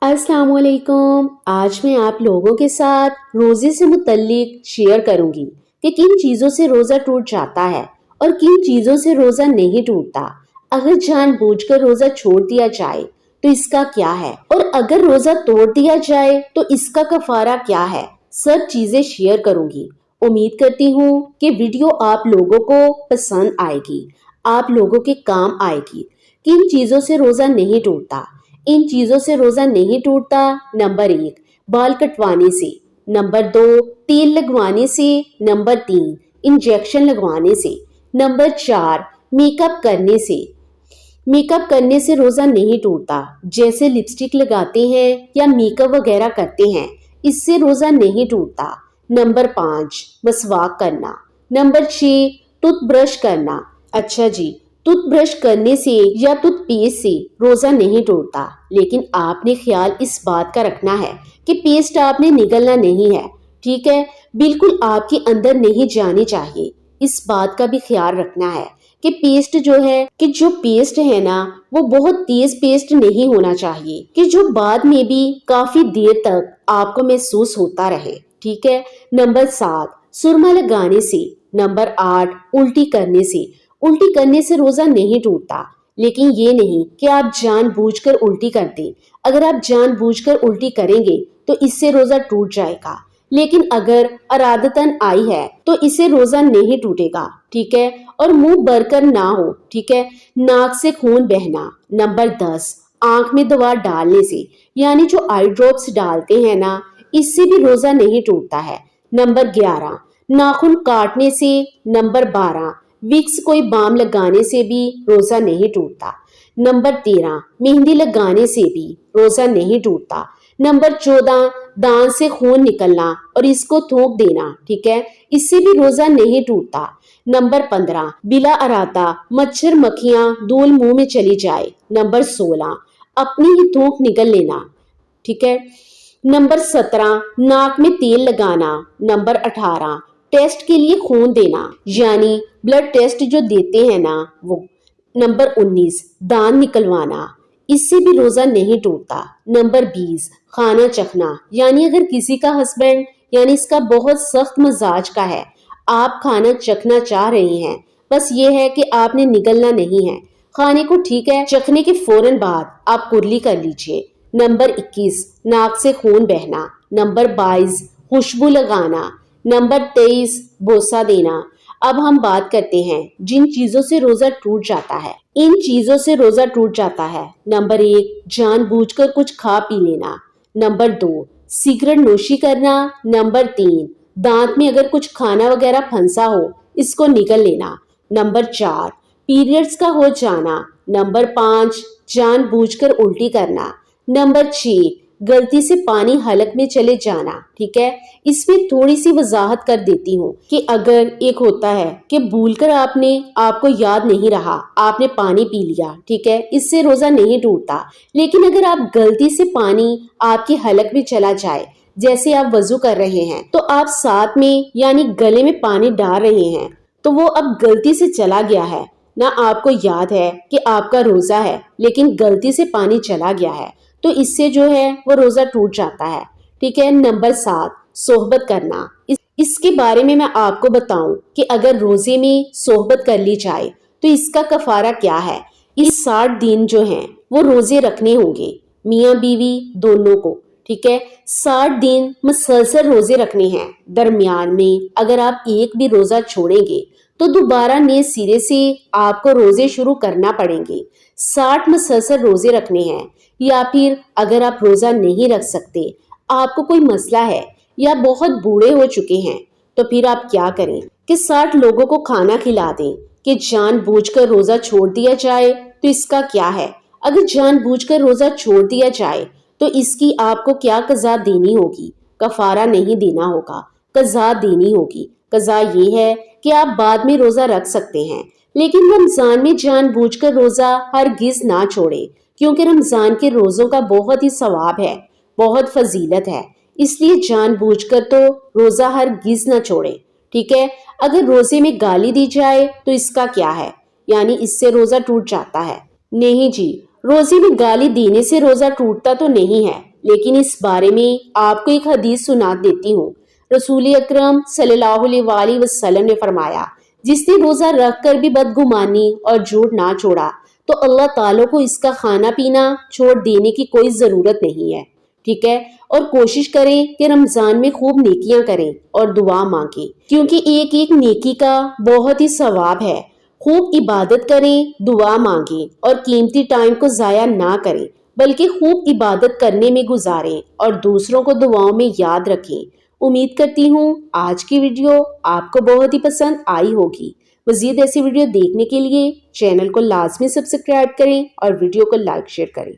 अस्सलाम वालेकुम। आज मैं आप लोगों के साथ रोज़े से मुतल्लिक शेयर करूंगी कि किन चीज़ों से रोज़ा टूट जाता है और किन चीज़ों से रोज़ा नहीं टूटता। अगर जानबूझकर रोज़ा छोड़ दिया जाए तो इसका क्या है, और अगर रोज़ा तोड़ दिया जाए तो इसका कफारा क्या है। सब चीज़ें शेयर करूंगी। उम्मीद करती हूँ कि वीडियो आप लोगों को पसंद आएगी, आप लोगों के काम आएगी। किन चीज़ों से रोज़ा नहीं टूटता। इन चीजों से रोजा नहीं टूटता। नंबर 1, बाल कटवाने से। नंबर 2, तेल लगवाने से। नंबर 3, इंजेक्शन लगवाने से। नंबर 4, मेकअप करने से। मेकअप करने से रोजा नहीं टूटता। जैसे लिपस्टिक लगाते हैं या मेकअप वगैरह करते हैं, इससे रोजा नहीं टूटता। नंबर 5, मसवाक करना। नंबर 6, टूथब्रश करना। अच्छा जी, टूथब्रश करने से या टूथपेस्ट से रोजा नहीं टूटता, लेकिन आपने ख्याल इस बात का रखना है कि पेस्ट आपने निगलना नहीं है। ठीक है, बिल्कुल आपके अंदर नहीं जानी चाहिए। इस बात का भी ख्याल रखना है कि पेस्ट जो पेस्ट है ना, वो बहुत तेज पेस्ट नहीं होना चाहिए, कि जो बाद में भी काफी देर तक आपको महसूस होता रहे। ठीक है। नंबर 7, सुरमा लगाने से। नंबर 8, उल्टी करने से। उल्टी करने से रोजा नहीं टूटता, लेकिन ये नहीं कि आप जानबूझकर उल्टी कर दें। अगर आप जानबूझकर उल्टी करेंगे तो इससे रोजा टूट जाएगा, लेकिन अगर अरादतन आई है तो इससे रोजा नहीं टूटेगा। ठीक है। और मुंह भरकर ना हो। ठीक है। नाक से खून बहना। नंबर 10, आंख में दवा डालने से, यानी जो आई ड्रॉप्स डालते हैं ना, इससे भी रोजा नहीं टूटता है। नंबर 11, नाखून काटने से। नंबर 12, विक्स कोई बाम लगाने से भी रोजा नहीं टूटता। नंबर 13, मेहंदी लगाने से भी रोजा नहीं टूटता। नंबर 14, दांत से खून निकलना और इसको थूक देना। ठीक है, इससे भी रोजा नहीं टूटता। नंबर 15, बिला अराता मच्छर मक्खियां धूल मुंह में चली जाए। नंबर 16, अपनी ही थूक निकल लेना। ठीक है। नंबर 17, नाक में तेल लगाना। नंबर 18, टेस्ट के लिए खून देना, यानी ब्लड टेस्ट जो देते हैं ना वो। नंबर 19, दांत निकलवाना, इससे भी रोजा नहीं टूटता। नंबर 20, खाना चखना, यानी अगर किसी का हस्बैंड यानी इसका बहुत सख्त मिजाज का है, आप खाना चखना चाह रहे हैं, बस ये है कि आपने निगलना नहीं है खाने को। ठीक है, चखने के फौरन बाद आप कुरली कर लीजिए। नंबर 21, नाक से खून बहना। नंबर 22, खुशबू लगाना। नंबर 23, बोसा देना। अब हम बात करते हैं जिन चीजों से रोजा टूट जाता है। इन चीजों से रोजा टूट जाता है। नंबर 1, जानबूझकर कुछ खा पी लेना। नंबर 2, सिगरेट नोशी करना। नंबर 3, दांत में अगर कुछ खाना वगैरह फंसा हो, इसको निगल लेना। नंबर 4, पीरियड्स का हो जाना। नंबर 5, जानबूझकर उल्टी करना। नंबर 6, गलती से पानी हलक में चले जाना। ठीक है, इसमें थोड़ी सी वजाहत कर देती हूँ कि अगर एक होता है कि भूलकर आपको याद नहीं रहा, आपने पानी पी लिया। ठीक है, इससे रोजा नहीं टूटता। लेकिन अगर आप गलती से पानी आपकी हलक में चला जाए, जैसे आप वजू कर रहे हैं तो आप साथ में यानी गले में पानी डाल रहे हैं, तो वो अब गलती से चला गया है ना, आपको याद है कि आपका रोजा है, लेकिन गलती से पानी चला गया है, तो इससे जो है वो रोजा टूट जाता है। ठीक है। नंबर 7, सोहबत करना। इसके बारे में मैं आपको बताऊं कि अगर रोजे में सोहबत कर ली जाए तो इसका कफारा क्या है। इस 60 दिन जो हैं वो रोजे रखने होंगे, मियाँ बीवी दोनों को। ठीक है, 60 दिन मुसलसल रोजे रखने हैं। दरमियान में अगर आप एक भी रोजा छोड़ेंगे तो दोबारा नए सिरे से आपको रोजे शुरू करना पड़ेंगे। 60 मुसलसल रोजे रखने हैं। या फिर अगर आप रोजा नहीं रख सकते, आपको कोई मसला है या बहुत बूढ़े हो चुके हैं, तो फिर आप क्या करें कि 60 लोगों को खाना खिला दें। कि जानबूझकर रोजा छोड़ दिया जाए तो इसका क्या है। अगर जानबूझकर रोजा छोड़ दिया जाए तो इसकी आपको क्या कज़ा देनी होगी। कफारा नहीं देना होगा, कज़ा देनी होगी। कज़ा ये है कि आप बाद में रोजा रख सकते हैं, लेकिन रमजान में जानबूझकर रोजा हरगिज ना छोड़े, क्योंकि रमजान के रोजों का बहुत ही सवाब है, बहुत फजीलत है। इसलिए जानबूझकर तो रोजा हरगिज ना छोड़े। ठीक है। अगर रोजे में गाली दी जाए तो इसका क्या है, यानी इससे रोजा टूट जाता है। नहीं जी, रोजे में गाली देने से रोजा टूटता तो नहीं है, لیکن اس بارے میں آپ کو ایک حدیث سنا دیتی ہوں۔ رسول اکرم صلی اللہ علیہ وسلم نے فرمایا، جس نے روزہ رکھ کر بھی بدگمانی اور جھوٹ نہ چھوڑا تو اللہ تعالیٰ کو اس کا کھانا پینا چھوڑ دینے کی کوئی ضرورت نہیں ہے۔ ٹھیک ہے، اور کوشش کریں کہ رمضان میں خوب نیکیاں کریں اور دعا مانگیں، کیونکہ ایک ایک نیکی کا بہت ہی ثواب ہے۔ خوب عبادت کریں، دعا مانگیں اور قیمتی ٹائم کو ضائع نہ کریں، بلکہ خوب عبادت کرنے میں گزاریں اور دوسروں کو دعاؤں میں یاد رکھیں۔ امید کرتی ہوں آج کی ویڈیو آپ کو بہت ہی پسند آئی ہوگی۔ مزید ایسی ویڈیو دیکھنے کے لیے چینل کو لازمی سبسکرائب کریں اور ویڈیو کو لائک شیئر کریں۔